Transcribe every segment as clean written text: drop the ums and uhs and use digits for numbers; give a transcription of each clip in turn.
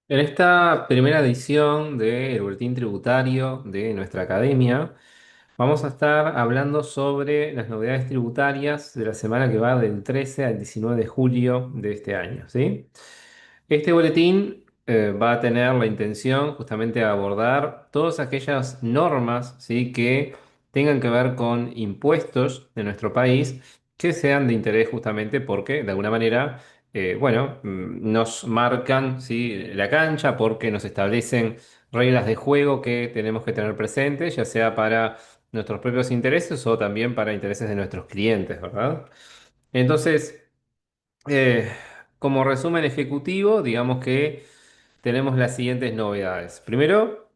En esta primera edición del Boletín Tributario de nuestra academia, vamos a estar hablando sobre las novedades tributarias de la semana que va del 13 al 19 de julio de este año, ¿sí? Este boletín va a tener la intención justamente de abordar todas aquellas normas, ¿sí?, que tengan que ver con impuestos de nuestro país que sean de interés justamente porque de alguna manera, bueno, nos marcan, ¿sí?, la cancha porque nos establecen reglas de juego que tenemos que tener presentes, ya sea para nuestros propios intereses o también para intereses de nuestros clientes, ¿verdad? Entonces, eh, como resumen ejecutivo, digamos que tenemos las siguientes novedades. Primero,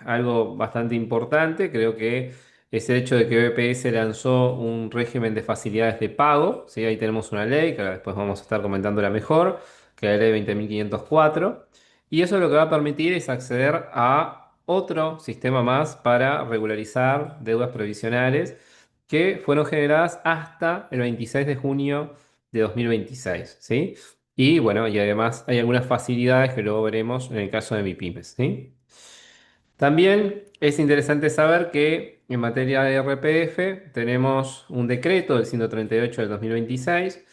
algo bastante importante, creo que es el hecho de que BPS lanzó un régimen de facilidades de pago. ¿Sí? Ahí tenemos una ley, que ahora después vamos a estar comentándola mejor, que es la ley 20.504. Y eso lo que va a permitir es acceder a otro sistema más para regularizar deudas previsionales que fueron generadas hasta el 26 de junio de 2026. ¿Sí? Y bueno, y además hay algunas facilidades que luego veremos en el caso de MIPYMES, ¿sí? También es interesante saber que en materia de RPF tenemos un decreto del 138 del 2026,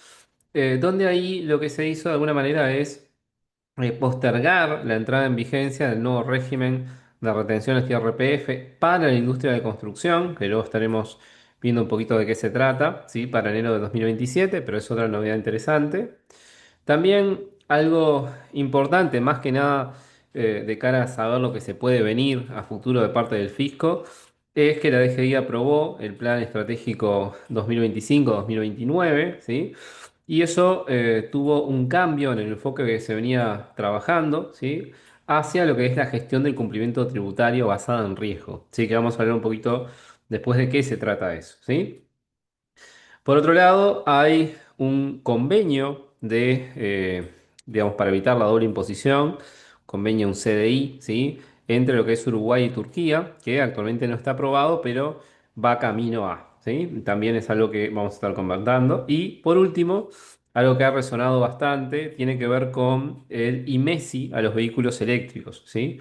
donde ahí lo que se hizo de alguna manera es postergar la entrada en vigencia del nuevo régimen de retenciones de RPF para la industria de construcción, que luego estaremos viendo un poquito de qué se trata, ¿sí? Para enero de 2027, pero es otra novedad interesante. También algo importante, más que nada de cara a saber lo que se puede venir a futuro de parte del fisco, es que la DGI aprobó el Plan Estratégico 2025-2029, ¿sí? Y eso tuvo un cambio en el enfoque que se venía trabajando, ¿sí?, hacia lo que es la gestión del cumplimiento tributario basada en riesgo. Sí, que vamos a hablar un poquito después de qué se trata eso, ¿sí? Por otro lado, hay un convenio digamos, para evitar la doble imposición, convenio, un CDI, ¿sí?, entre lo que es Uruguay y Turquía, que actualmente no está aprobado, pero va camino a, ¿sí? También es algo que vamos a estar conversando. Y por último, algo que ha resonado bastante, tiene que ver con el IMESI a los vehículos eléctricos, ¿sí?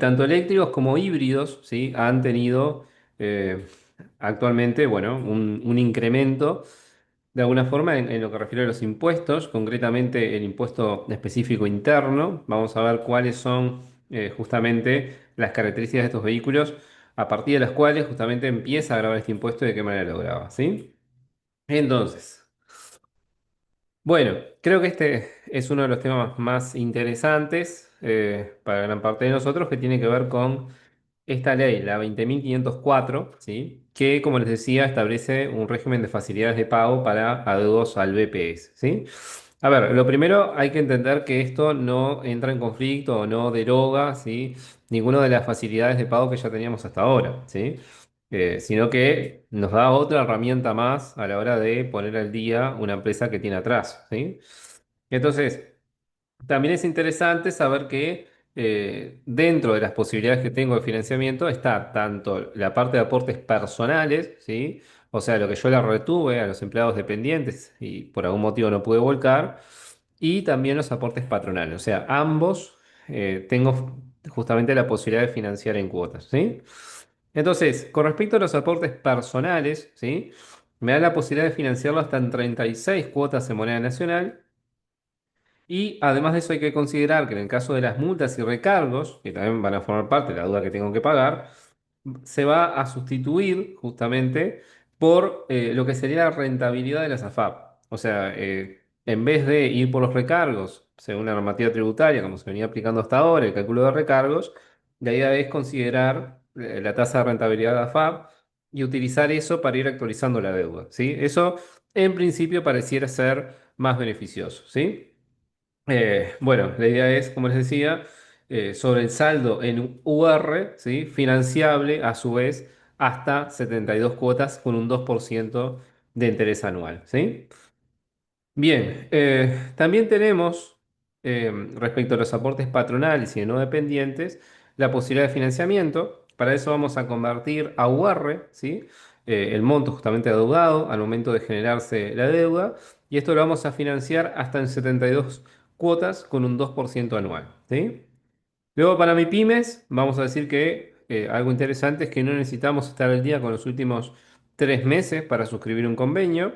Tanto eléctricos como híbridos, ¿sí?, han tenido eh, actualmente, bueno, un incremento de alguna forma en lo que refiere a los impuestos, concretamente el impuesto específico interno. Vamos a ver cuáles son justamente las características de estos vehículos, a partir de las cuales justamente empieza a grabar este impuesto y de qué manera lo graba, ¿sí? Entonces, bueno, creo que este es uno de los temas más interesantes para gran parte de nosotros, que tiene que ver con esta ley, la 20.504, ¿sí?, que, como les decía, establece un régimen de facilidades de pago para adeudos al BPS, ¿sí? A ver, lo primero hay que entender que esto no entra en conflicto o no deroga, ¿sí?, ninguna de las facilidades de pago que ya teníamos hasta ahora, ¿sí? Sino que nos da otra herramienta más a la hora de poner al día una empresa que tiene atrás, ¿sí? Entonces, también es interesante saber que dentro de las posibilidades que tengo de financiamiento está tanto la parte de aportes personales, ¿sí? O sea, lo que yo le retuve a los empleados dependientes y por algún motivo no pude volcar, y también los aportes patronales. O sea, ambos tengo justamente la posibilidad de financiar en cuotas, ¿sí? Entonces, con respecto a los aportes personales, ¿sí?, me da la posibilidad de financiarlo hasta en 36 cuotas en moneda nacional. Y además de eso hay que considerar que en el caso de las multas y recargos, que también van a formar parte de la deuda que tengo que pagar, se va a sustituir justamente por lo que sería la rentabilidad de las AFAP. O sea, en vez de ir por los recargos, según la normativa tributaria, como se venía aplicando hasta ahora, el cálculo de recargos, la idea es considerar la tasa de rentabilidad de AFAP y utilizar eso para ir actualizando la deuda, ¿sí? Eso en principio pareciera ser más beneficioso, ¿sí? Bueno, la idea es, como les decía, sobre el saldo en UR, ¿sí?, financiable a su vez hasta 72 cuotas con un 2% de interés anual, ¿sí? Bien, también tenemos, respecto a los aportes patronales y de no dependientes, la posibilidad de financiamiento. Para eso vamos a convertir a UR, ¿sí?, el monto justamente adeudado al momento de generarse la deuda, y esto lo vamos a financiar hasta en 72 cuotas con un 2% anual, ¿sí? Luego para mi pymes, vamos a decir que algo interesante es que no necesitamos estar al día con los últimos 3 meses para suscribir un convenio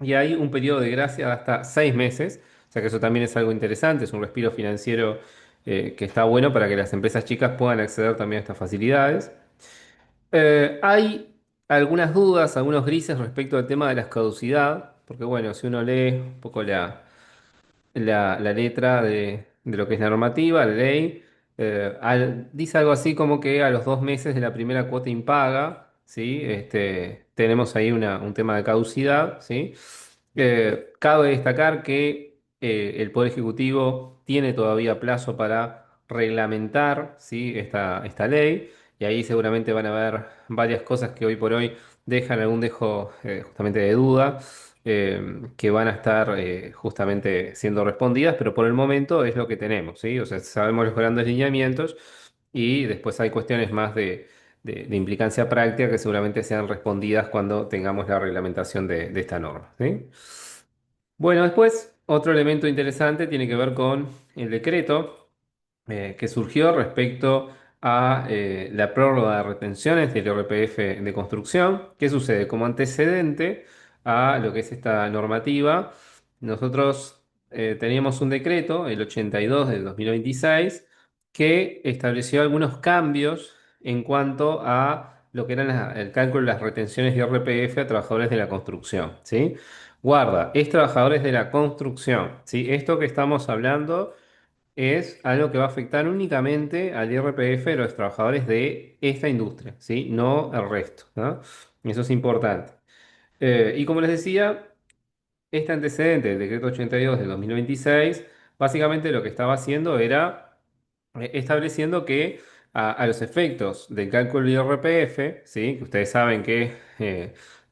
y hay un periodo de gracia de hasta 6 meses, o sea que eso también es algo interesante, es un respiro financiero que está bueno para que las empresas chicas puedan acceder también a estas facilidades. Hay algunas dudas, algunos grises respecto al tema de la caducidad, porque bueno, si uno lee un poco la letra de lo que es la normativa, la ley, dice algo así como que a los 2 meses de la primera cuota impaga, ¿sí? Tenemos ahí un tema de caducidad, ¿sí? Cabe destacar que el Poder Ejecutivo tiene todavía plazo para reglamentar, ¿sí? esta ley, y ahí seguramente van a haber varias cosas que hoy por hoy dejan algún dejo justamente de duda que van a estar justamente siendo respondidas, pero por el momento es lo que tenemos, ¿sí? O sea, sabemos los grandes lineamientos y después hay cuestiones más de implicancia práctica que seguramente sean respondidas cuando tengamos la reglamentación de esta norma, ¿sí? Bueno, después otro elemento interesante tiene que ver con el decreto que surgió respecto a la prórroga de retenciones del IRPF de construcción. ¿Qué sucede? Como antecedente a lo que es esta normativa, nosotros teníamos un decreto, el 82 del 2026, que estableció algunos cambios en cuanto a lo que eran el cálculo de las retenciones de IRPF a trabajadores de la construcción, ¿sí? Guarda, es trabajadores de la construcción, ¿sí? Esto que estamos hablando es algo que va a afectar únicamente al IRPF de los trabajadores de esta industria, ¿sí? No el resto, ¿no? Eso es importante. Y como les decía, este antecedente del decreto 82 de 2026, básicamente lo que estaba haciendo era estableciendo que a los efectos del cálculo del IRPF, ¿sí? Que ustedes saben que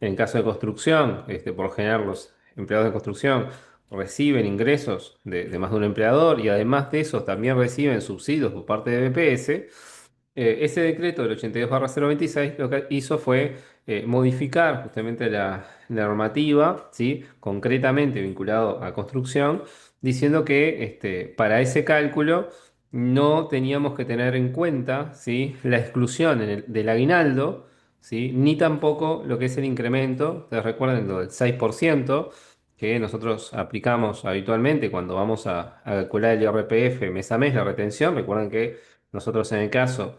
en caso de construcción, por lo general los empleados de construcción reciben ingresos de más de un empleador y además de eso también reciben subsidios por parte de BPS. Ese decreto del 82/026 lo que hizo fue modificar justamente la normativa, ¿sí? Concretamente vinculado a construcción, diciendo que para ese cálculo no teníamos que tener en cuenta, ¿sí? La exclusión del aguinaldo, ¿sí? Ni tampoco lo que es el incremento. Ustedes recuerden lo del 6% que nosotros aplicamos habitualmente cuando vamos a calcular el IRPF mes a mes, la retención. Recuerden que nosotros en el caso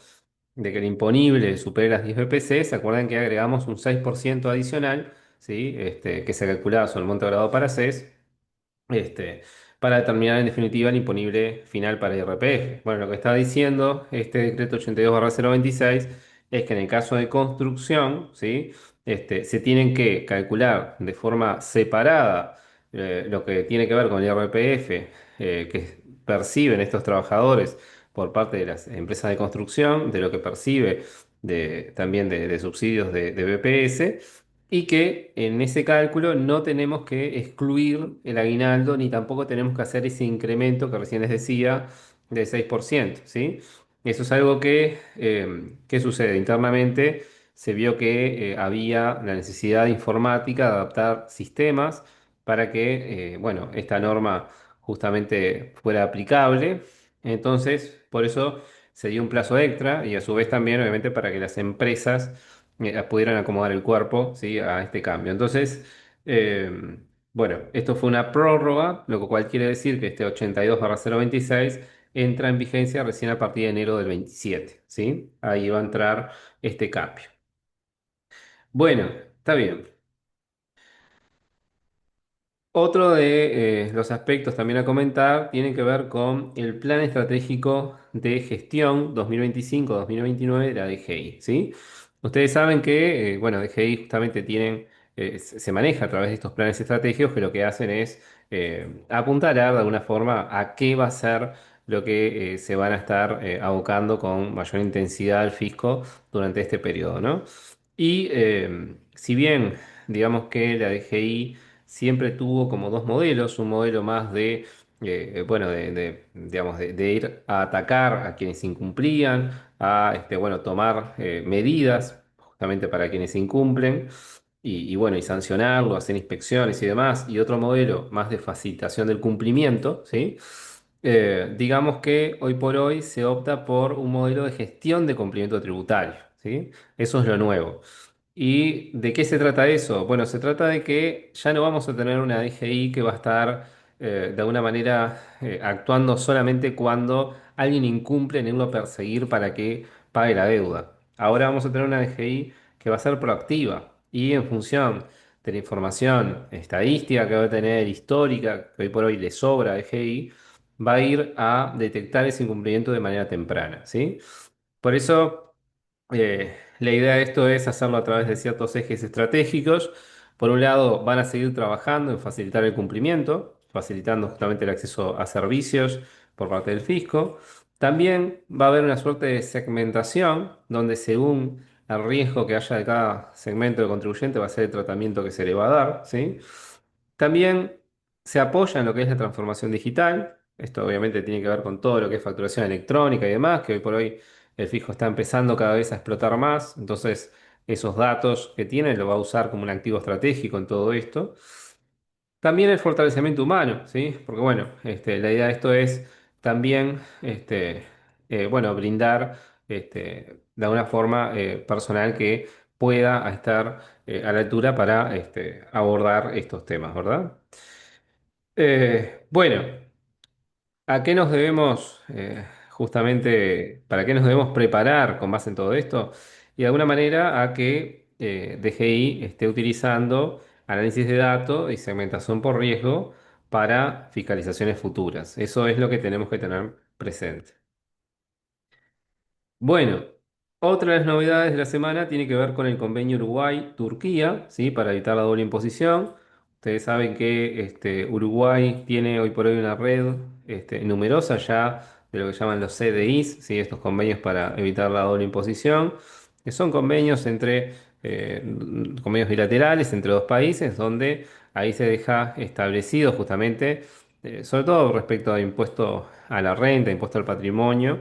de que el imponible supere las 10 BPC, se acuerdan que agregamos un 6% adicional, ¿sí? Que se calculaba sobre el monto agregado para CES este, para determinar en definitiva el imponible final para IRPF. Bueno, lo que está diciendo este decreto 82/026 es que en el caso de construcción, ¿sí? Se tienen que calcular de forma separada lo que tiene que ver con el IRPF que perciben estos trabajadores por parte de las empresas de construcción, de lo que percibe también de subsidios de BPS y que en ese cálculo no tenemos que excluir el aguinaldo ni tampoco tenemos que hacer ese incremento que recién les decía del 6%, ¿sí? Eso es algo ¿qué sucede? Internamente se vio que había la necesidad informática de adaptar sistemas para que, bueno, esta norma justamente fuera aplicable. Entonces, por eso se dio un plazo extra y a su vez también, obviamente, para que las empresas pudieran acomodar el cuerpo, ¿sí? A este cambio. Entonces, eh, bueno, esto fue una prórroga, lo cual quiere decir que este 82/026 entra en vigencia recién a partir de enero del 27, ¿sí? Ahí va a entrar este cambio. Bueno, está bien. Otro de los aspectos también a comentar tiene que ver con el Plan Estratégico de Gestión 2025-2029 de la DGI, ¿sí? Ustedes saben que, bueno, DGI justamente se maneja a través de estos planes estratégicos que lo que hacen es apuntalar de alguna forma a qué va a ser lo que se van a estar abocando con mayor intensidad al fisco durante este periodo, ¿no? Y si bien digamos que la DGI siempre tuvo como dos modelos, un modelo más bueno, digamos, de ir a atacar a quienes incumplían, bueno, tomar medidas justamente para quienes incumplen. y bueno, y sancionarlo, hacer inspecciones y demás, y otro modelo más de facilitación del cumplimiento, ¿sí? Digamos que hoy por hoy se opta por un modelo de gestión de cumplimiento tributario, ¿sí? Eso es lo nuevo. ¿Y de qué se trata eso? Bueno, se trata de que ya no vamos a tener una DGI que va a estar de alguna manera actuando solamente cuando alguien incumple en irlo a perseguir para que pague la deuda. Ahora vamos a tener una DGI que va a ser proactiva y en función de la información estadística que va a tener, histórica, que hoy por hoy le sobra a DGI, va a ir a detectar ese incumplimiento de manera temprana, ¿sí? Por eso, la idea de esto es hacerlo a través de ciertos ejes estratégicos. Por un lado, van a seguir trabajando en facilitar el cumplimiento, facilitando justamente el acceso a servicios por parte del fisco. También va a haber una suerte de segmentación, donde según el riesgo que haya de cada segmento de contribuyente va a ser el tratamiento que se le va a dar, ¿sí? También se apoya en lo que es la transformación digital. Esto obviamente tiene que ver con todo lo que es facturación electrónica y demás, que hoy por hoy el fisco está empezando cada vez a explotar más. Entonces, esos datos que tiene lo va a usar como un activo estratégico en todo esto. También el fortalecimiento humano, ¿sí? Porque bueno, la idea de esto es también, bueno, brindar de alguna forma personal que pueda estar a la altura para abordar estos temas, ¿verdad? Bueno, ¿a qué nos debemos, justamente, para qué nos debemos preparar con base en todo esto? Y de alguna manera a que DGI esté utilizando análisis de datos y segmentación por riesgo para fiscalizaciones futuras. Eso es lo que tenemos que tener presente. Bueno, otra de las novedades de la semana tiene que ver con el convenio Uruguay-Turquía, ¿sí? Para evitar la doble imposición. Ustedes saben que Uruguay tiene hoy por hoy una red numerosa ya de lo que llaman los CDIs, ¿sí? Estos convenios para evitar la doble imposición, que son convenios convenios bilaterales entre dos países, donde ahí se deja establecido justamente, sobre todo respecto a impuesto a la renta, impuesto al patrimonio,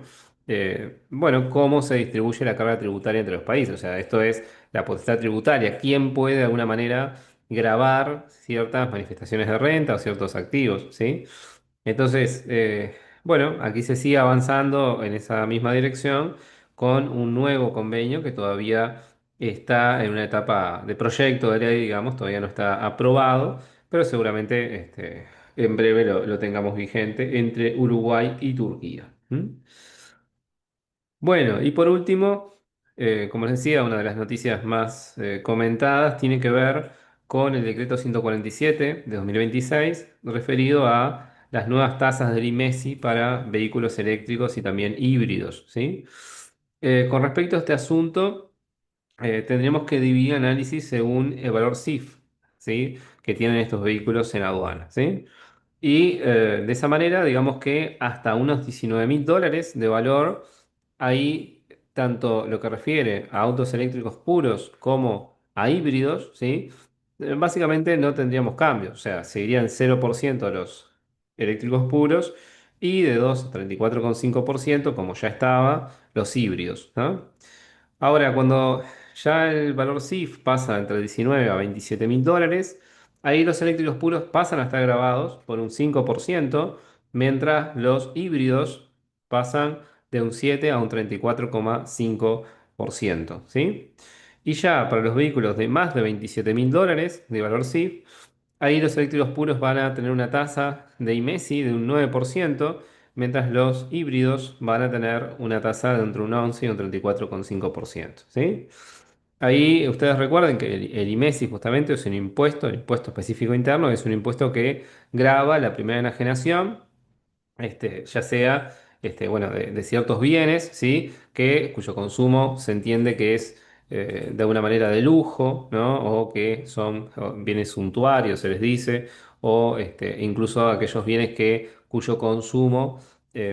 bueno, cómo se distribuye la carga tributaria entre los países. O sea, esto es la potestad tributaria. ¿Quién puede de alguna manera gravar ciertas manifestaciones de renta o ciertos activos? ¿Sí? Entonces, bueno, aquí se sigue avanzando en esa misma dirección con un nuevo convenio que todavía está en una etapa de proyecto de ley, digamos, todavía no está aprobado, pero seguramente en breve lo tengamos vigente entre Uruguay y Turquía. ¿Mm? Bueno, y por último, como les decía, una de las noticias más comentadas tiene que ver con el decreto 147 de 2026 referido a las nuevas tasas del IMESI para vehículos eléctricos y también híbridos, ¿sí? Con respecto a este asunto, tendríamos que dividir análisis según el valor CIF, ¿sí? Que tienen estos vehículos en aduana, ¿sí? Y de esa manera, digamos que hasta unos $19.000 de valor, ahí tanto lo que refiere a autos eléctricos puros como a híbridos, ¿sí? Básicamente no tendríamos cambios, o sea, seguirían 0% los eléctricos puros y de 2 a 34,5% como ya estaba, los híbridos, ¿no? Ahora, cuando ya el valor CIF pasa entre 19 a $27.000, ahí los eléctricos puros pasan a estar grabados por un 5%, mientras los híbridos pasan de un 7 a un 34,5%, ¿sí? Y ya para los vehículos de más de $27.000 de valor CIF, ahí los eléctricos puros van a tener una tasa de IMESI de un 9%, mientras los híbridos van a tener una tasa de entre un 11 y un 34,5%, ¿sí? Ahí ustedes recuerden que el IMESI justamente es un impuesto, el impuesto específico interno, es un impuesto que grava la primera enajenación, ya sea bueno, de ciertos bienes, ¿sí? Cuyo consumo se entiende que es de alguna manera de lujo, ¿no? O que son bienes suntuarios, se les dice, o incluso aquellos bienes cuyo consumo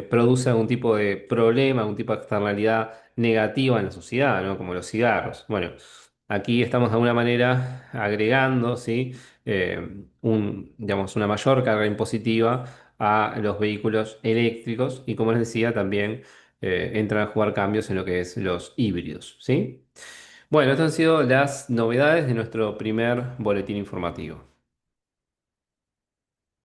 produce algún tipo de problema, algún tipo de externalidad negativa en la sociedad, ¿no? Como los cigarros. Bueno, aquí estamos de alguna manera agregando, ¿sí? Digamos, una mayor carga impositiva a los vehículos eléctricos y como les decía también entran a jugar cambios en lo que es los híbridos, ¿sí? Bueno, estas han sido las novedades de nuestro primer boletín informativo.